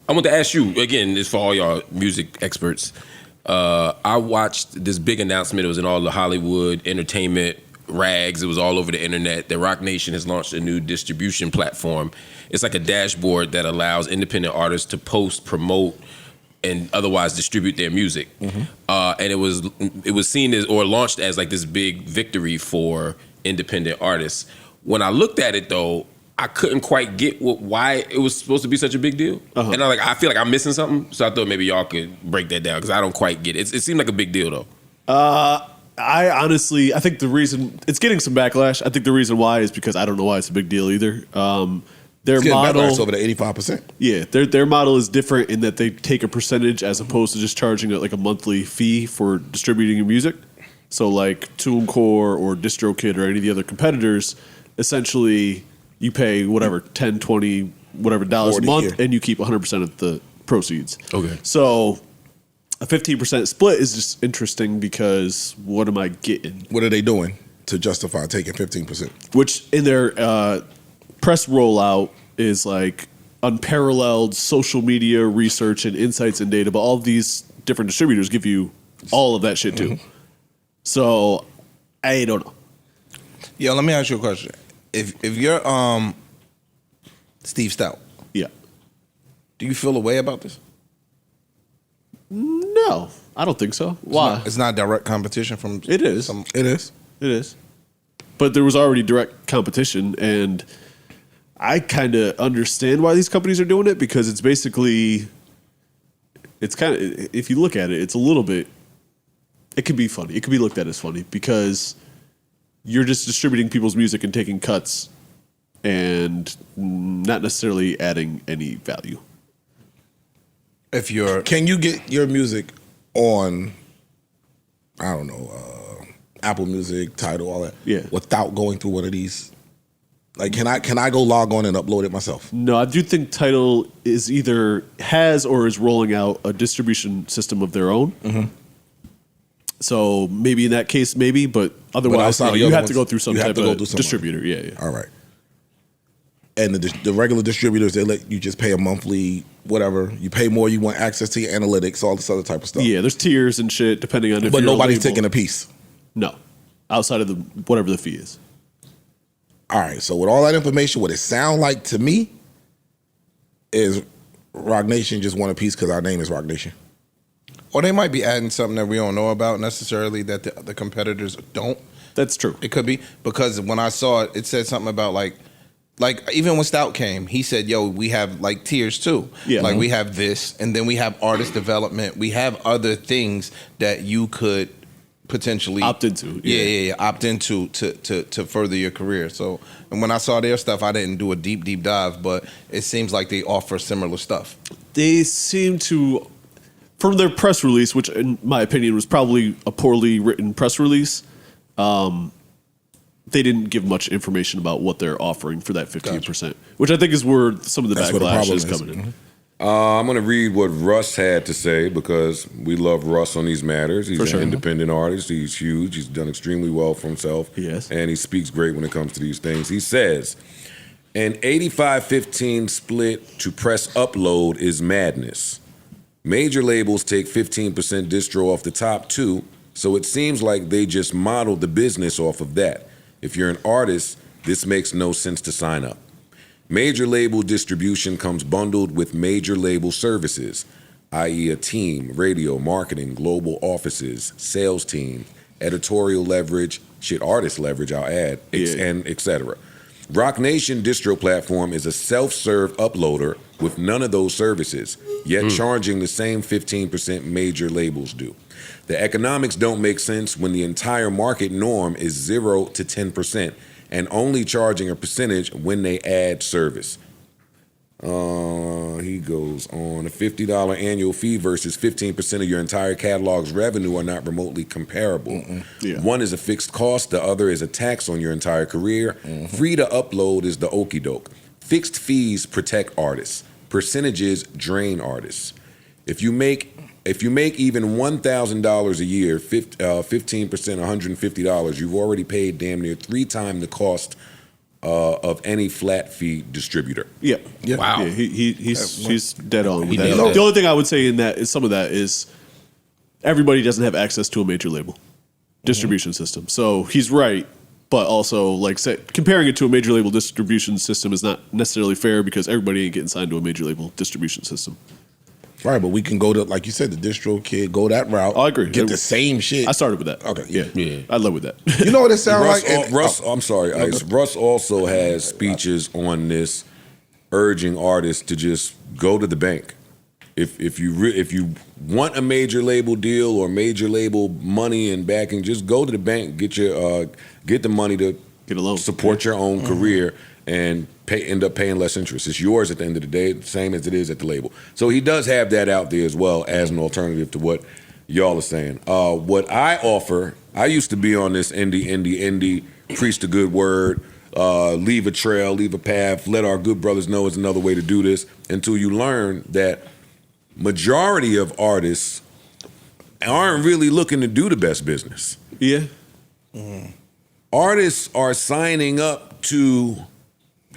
I want to ask you again. This for all y'all music experts. I watched this big announcement. It was in all the Hollywood entertainment rags. It was all over the internet. The Roc Nation has launched a new distribution platform. It's like a dashboard that allows independent artists to post, promote, and otherwise distribute their music. And it was seen as or launched as like this big victory for independent artists. When I looked at it though, I couldn't quite get why it was supposed to be such a big deal. And I feel like I'm missing something. So I thought maybe y'all could break that down because I don't quite get it. It seemed like a big deal though. I think the reason it's getting some backlash. I think the reason why is because I don't know why it's a big deal either. Their model over the 85%. Yeah, their model is different in that they take a percentage as opposed to just charging like a monthly fee for distributing your music. So like TuneCore or DistroKid or any of the other competitors, essentially you pay whatever 10, 20, whatever dollars a month, and you keep 100% of the proceeds. Okay. So a 15% split is just interesting because what am I getting? What are they doing to justify taking 15%? Which in their press rollout is like unparalleled social media research and insights and data, but all of these different distributors give you all of that shit too. So I don't know. Yo, let me ask you a question. If you're Steve Stout, yeah, do you feel a way about this? No, I don't think so. Why? It's not direct competition from. It is. It is. It is. But there was already direct competition, and I kind of understand why these companies are doing it because it's basically, it's kind of, if you look at it, it's a little bit, it could be funny. It could be looked at as funny because you're just distributing people's music and taking cuts and not necessarily adding any value. If you're, can you get your music on, I don't know, Apple Music, Tidal, all that, without going through one of these? Like, can I go log on and upload it myself? No, I do think Tidal is either has or is rolling out a distribution system of their own. So maybe in that case, maybe, but otherwise, you have to go through some type of distributor. Yeah. All right. And the regular distributors, they let you just pay a monthly whatever. You pay more, you want access to your analytics, all this other type of stuff. Yeah, there's tiers and shit depending on if but you're nobody's taking a piece. No, outside of the whatever the fee is. All right, so with all that information, what it sound like to me is Roc Nation just want a piece because our name is Roc Nation. Or they might be adding something that we don't know about necessarily that the competitors don't. That's true. It could be because when I saw it, it said something about like even when Stout came, he said, yo, we have like tiers too. Yeah. Like we have this, and then we have artist development. We have other things that you could potentially opt into. Yeah, opt into to further your career. So, and when I saw their stuff, I didn't do a deep dive, but it seems like they offer similar stuff. They seem to, from their press release, which in my opinion was probably a poorly written press release, they didn't give much information about what they're offering for that 15%, which I think is where some of the backlash is coming in. I'm going to read what Russ had to say because we love Russ on these matters. He's an independent artist. He's huge. He's done extremely well for himself. Yes. And he speaks great when it comes to these things. He says, an 85-15 split to press upload is madness. Major labels take 15% distro off the top too, so it seems like they just modeled the business off of that. If you're an artist, this makes no sense to sign up. Major label distribution comes bundled with major label services, i.e. a team, radio, marketing, global offices, sales team, editorial leverage, artist leverage, I'll add, and et cetera. Roc Nation distro platform is a self-serve uploader with none of those services, yet charging the same 15% major labels do. The economics don't make sense when the entire market norm is 0 to 10% and only charging a percentage when they add service. He goes on, a $50 annual fee versus 15% of your entire catalog's revenue are not remotely comparable. One is a fixed cost, the other is a tax on your entire career. Free to upload is the okie doke. Fixed fees protect artists. Percentages drain artists. If you make even $1,000 a year, 15%, $150, you've already paid damn near 3 times the cost of any flat fee distributor. Yeah. Wow. Yeah, he's dead on with that. nailed it. The only thing I would say in that is some of that is everybody doesn't have access to a major label distribution system. So he's right, but also like comparing it to a major label distribution system is not necessarily fair because everybody ain't getting signed to a major label distribution system. Right, but we can go to, like you said, the distro kid, go that route. I agree. Get the same shit. I started with that. Okay, Yeah. I love with that. You know what it sounds Russ, like? Russ, I'm sorry, Ice. Russ also has speeches on this, urging artists to just go to the bank. If you want a major label deal or major label money and backing, just go to the bank, get the money to Get a loan. support your own career, and end up paying less interest. It's yours at the end of the day, same as it is at the label. So he does have that out there as well as an alternative to what y'all are saying. What I offer, I used to be on this indie, preach the good word, leave a trail, leave a path, let our good brothers know is another way to do this, until you learn that majority of artists aren't really looking to do the best business. Yeah. Artists are signing up to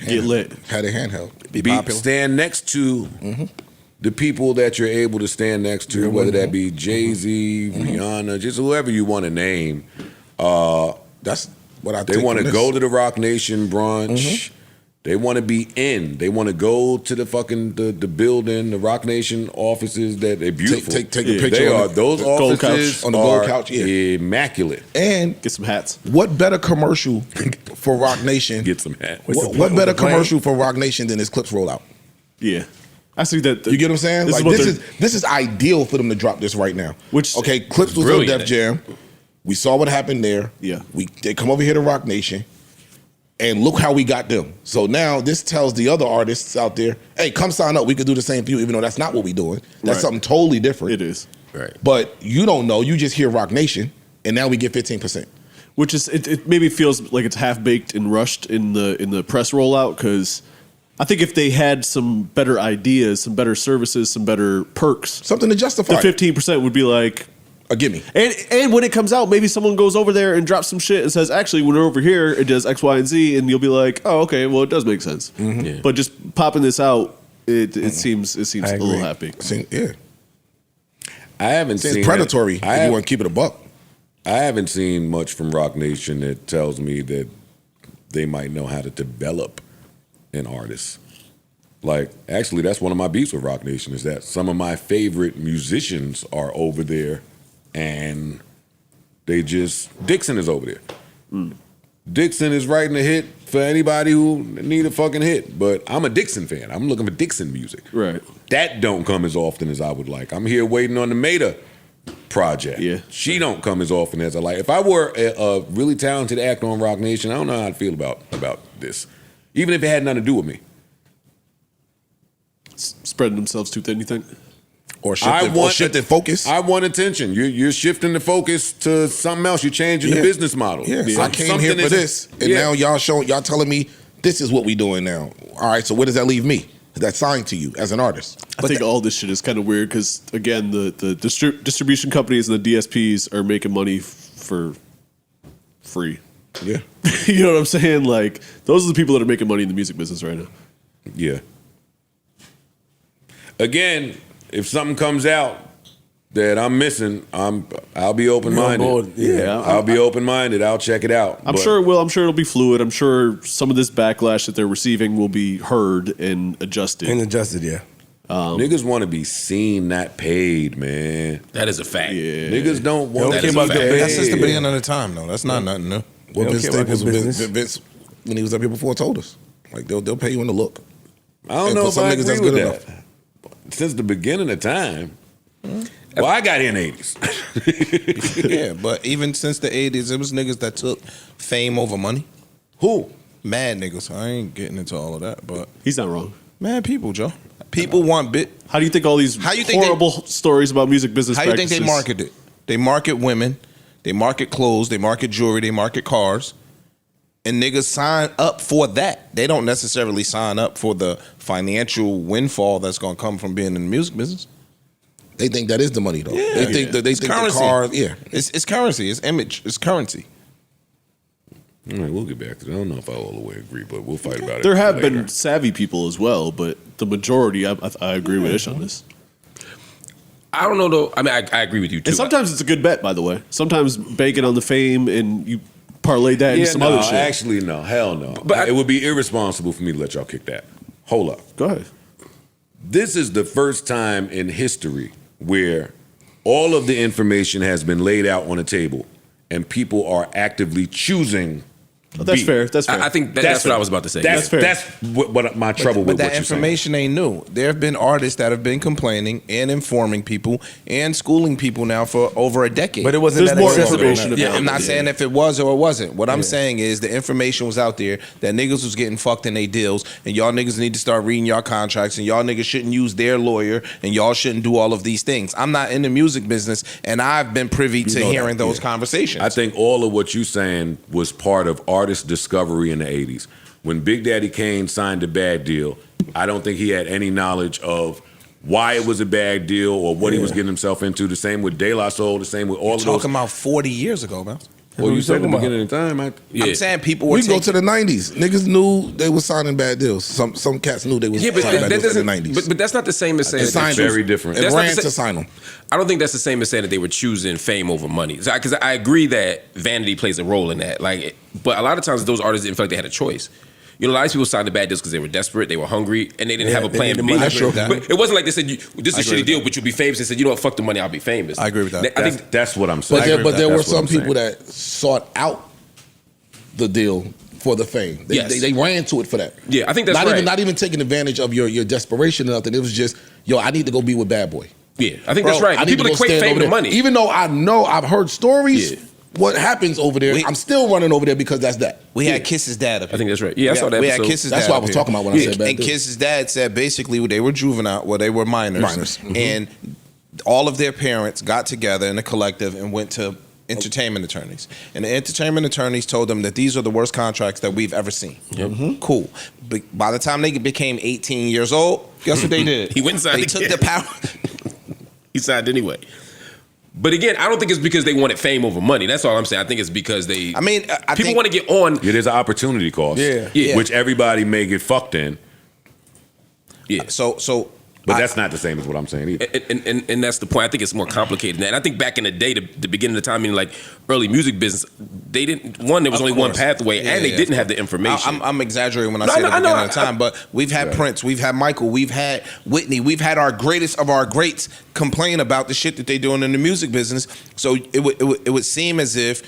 Get lit. Had a handheld. Be popular. stand next to the people that you're able to stand next to, whether that be Jay-Z, Rihanna, just whoever you want to name. That's what I. They want to go to the Roc Nation brunch. They want to be in. They want to go to the fucking the building, the Roc Nation offices. That they're beautiful. Take a picture. They on are the, those gold offices couch. On the gold are couch, yeah. immaculate. And Get some hats. what better commercial for Roc Nation? Get some hats. What better commercial for Roc Nation than this Clips rollout? Yeah. I see that. You get what I'm saying? This Like what this is ideal for them to drop this right now. Which- okay, Clips was on Brilliant. Def Jam. We saw what happened there. Yeah. They come over here to Roc Nation, and look how we got them. So now this tells the other artists out there, hey, come sign up. We could do the same for you, even though that's not what we're doing. That's Right. something totally different. It is. Right. But you don't know. You just hear Roc Nation, and now we get 15%. Which is it maybe feels like it's half baked and rushed in the press rollout because I think if they had some better ideas, some better services, some better perks, Something to justify. the 15% would be like. A gimme. And when it comes out, maybe someone goes over there and drops some shit and says, actually, when we're over here, it does X, Y, and Z, and you'll be like, oh, okay, well, it does make sense. Yeah. But just popping this out, it seems a little half baked. Yeah. I haven't It's seen predatory it. if you want to keep it a buck. I haven't seen much from Roc Nation that tells me that they might know how to develop an artist. Like, actually, that's one of my beefs with Roc Nation is that some of my favorite musicians are over there, and Dixon is over there. Dixon is writing a hit for anybody who need a fucking hit, but I'm a Dixon fan. I'm looking for Dixon music. Right. That don't come as often as I would like. I'm here waiting on the Maida project. Yeah. She don't come as often as I like. If I were a really talented actor on Roc Nation, I don't know how I'd feel about this. Even if it had nothing to do with me. Spreading themselves too thin, you think? Or shifted focus. I want attention. You're shifting the focus to something else. You're changing the business model. Yeah. So I came here for this, and now y'all telling me this is what we doing now. All right, so where does that leave me? That's signed to you as an artist. I think all this shit is kind of weird because, again, the distribution companies and the DSPs are making money for free. Yeah. You know what I'm saying? Like, those are the people that are making money in the music business right now. Yeah. Again, if something comes out that I'm missing, I'll be open minded. Yeah, I'll be open minded. I'll check it out. I'm But sure it will. I'm sure it'll be fluid. I'm sure some of this backlash that they're receiving will be heard and adjusted. Yeah. niggas want to be seen, not paid, man. That is a fact. Yeah. Niggas don't want That to is be a fact. paid. That's since the beginning of the time, though. That's not nothing new. What They don't Vince care about Staples, good business. Vince, when he was up here before, told us. Like, they'll pay you in the look. I don't And know for if some I niggas, agree that's with good that. enough. Since the beginning of time. Well, I got here in the 80s. Yeah, but even since the 80s, it was niggas that took fame over money. Who? Mad niggas. I ain't getting into all of that, but He's not wrong. mad people, Joe. People want bit. How do you think all these How you think horrible stories about music business How you think practices? they market it? They market women, they market clothes, they market jewelry, they market cars, and niggas sign up for that. They don't necessarily sign up for the financial windfall that's gonna come from being in the music business. They think that is the money, though. They think that It's the currency. car, yeah. It's currency. It's image. It's currency. All right, we'll get back to that. I don't know if I all the way agree, but we'll fight about it. There have later. been savvy people as well, but the majority, I agree with Ish on this. I don't know though. I mean, I agree with you too. And sometimes it's a good bet, by the way. Sometimes banking on the fame and you parlay that into some other shit. Actually, no. Hell no. But it would be irresponsible for me to let y'all kick that. Hold up. Go ahead. This is the first time in history where all of the information has been laid out on a table and people are actively choosing. That's fair. That's fair. I think that's what I was about to say. That's fair. That's what my trouble with But what that you're saying. information ain't new. There have been artists that have been complaining and informing people and schooling people now for over a decade. But it wasn't There's that more accessible. information Yeah, about I'm not it. saying if it was or it wasn't. What I'm saying is the information was out there that niggas was getting fucked in their deals, and y'all niggas need to start reading y'all contracts, and y'all niggas shouldn't use their lawyer, and y'all shouldn't do all of these things. I'm not in the music business, and I've been privy to know hearing that, those yeah. conversations. I think all of what you're saying was part of artist discovery in the 80s. When Big Daddy Kane signed a bad deal, I don't think he had any knowledge of why it was a bad deal or what he was getting himself into. The same with De La Soul, the same with all of those. Talking about 40 years ago, man. Well, you said at the talking beginning of the time. I'm saying people were We go taking... to the 90s. Niggas knew they was signing bad deals. Some cats knew they was Yeah, but signing bad that deals in doesn't. the 90s. But that's not the same as saying It signed very them. different. It That's not ran the to sa- sign them. I don't think that's the same as saying that they were choosing fame over money. Because I agree that vanity plays a role in that. Like, but a lot of times those artists didn't feel like they had a choice. You know, a lot of people signed the bad deals because they were desperate, they were hungry, and they didn't have a plan they B. needed the money. But it wasn't like they said, "This is a agree shitty with deal, that. but you'll be famous." They said, "You know what? Fuck the money, I'll be famous." I agree with that. I think That's what I'm saying. But there were That's what some I'm saying. people that sought out the deal for the fame. They ran to it for that. Yeah, I think that's not right. not even taking advantage of your desperation or nothing. It was just, yo, I need to go be with Bad Boy. Yeah, I think that's right. I need People to go equate stand fame over to there. money. Even though I've heard stories, Yeah. what happens over there, I'm still running over there because that's that. We had Kiss's dad up here. I think that's right. Yeah, I saw that We had episode. Kiss's That's dad what I up was here. talking about when I said bad And deal. Kiss's dad said basically they were juvenile, well, they were minors. Minors. Mhm. And all of their parents got together in a collective and went to entertainment attorneys. And the entertainment attorneys told them that these are the worst contracts that we've ever seen. Cool. But by the time they became 18 years old, guess what they did? He went and signed They the took kid. the power. He signed anyway. But again, I don't think it's because they wanted fame over money. That's all I'm saying. I think it's because they. I mean, I people think- want to get on. Yeah, there's an opportunity cost. Yeah. Which everybody may get fucked in, Yeah. So but that's not the same as what I'm saying either. And that's the point. I think it's more complicated than that. And I think back in the day, the beginning of the time, I mean, like early music business, they didn't. One, there was Of only one course. pathway, Yeah, and they yeah, didn't of have the information. I'm exaggerating when I No, say no, the I know. beginning of time, but we've had Prince, we've had Michael, we've had Whitney, we've had our greatest of our greats complain about the shit that they're doing in the music business. So it would seem as if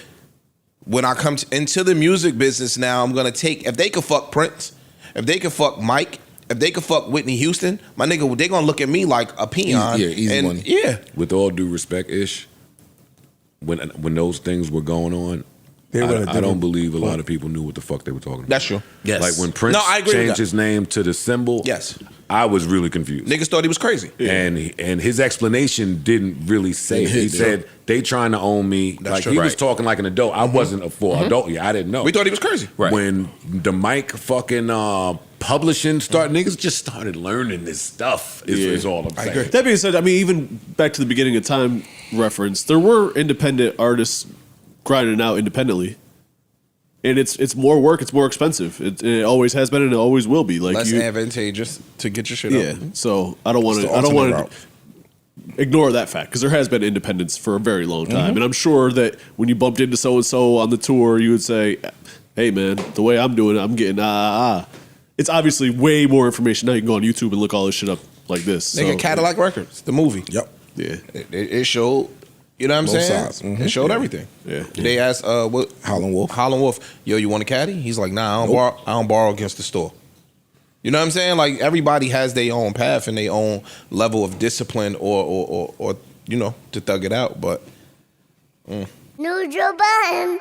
when I come into the music business now, I'm gonna take, if they could fuck Prince, if they could fuck Mike, if they could fuck Whitney Houston, my nigga, they gonna look at me like a peon. Easy and, money. Yeah. With all due respect, Ish, when those things were going on, They were a I different don't believe a lot of people knew what the fuck they were talking about. That's true. Yes. Like when Prince No, I agree with changed that. his name to the symbol, Yes. I was really confused. Niggas thought he was crazy. And his explanation didn't really say it. He said they trying to own me. That's Like true. he was Right. talking like an adult. I wasn't a full adult yet. I didn't know. We thought he was crazy. Right. When the Mike fucking publishing started, niggas just started learning this stuff. Is all I'm saying. That being said, I mean, even back to the beginning of time reference, there were independent artists grinding out independently. And it's more work, it's more expensive. It always has been and it always will be. Like Less you, advantageous to get your shit yeah. up. So I don't want It's to. the I don't ultimate want route. to ignore that fact because there has been independence for a very long time, and I'm sure that when you bumped into so and so on the tour, you would say, "Hey, man, the way I'm doing it, I'm getting It's obviously way more information now. You can go on YouTube and look all this shit up like this. Nigga, So, Cadillac Records, the movie. Yep. yeah, It showed, you know what I'm Both saying? sides. Mhm. It showed everything. Yeah. They asked, what? Howlin' Wolf. Howlin' Wolf, yo, you want a caddy? He's like, nah, I don't borrow against the store. You know what I'm saying? Like everybody has their own path and their own level of discipline or you know, to thug it out. But New Joe Budden.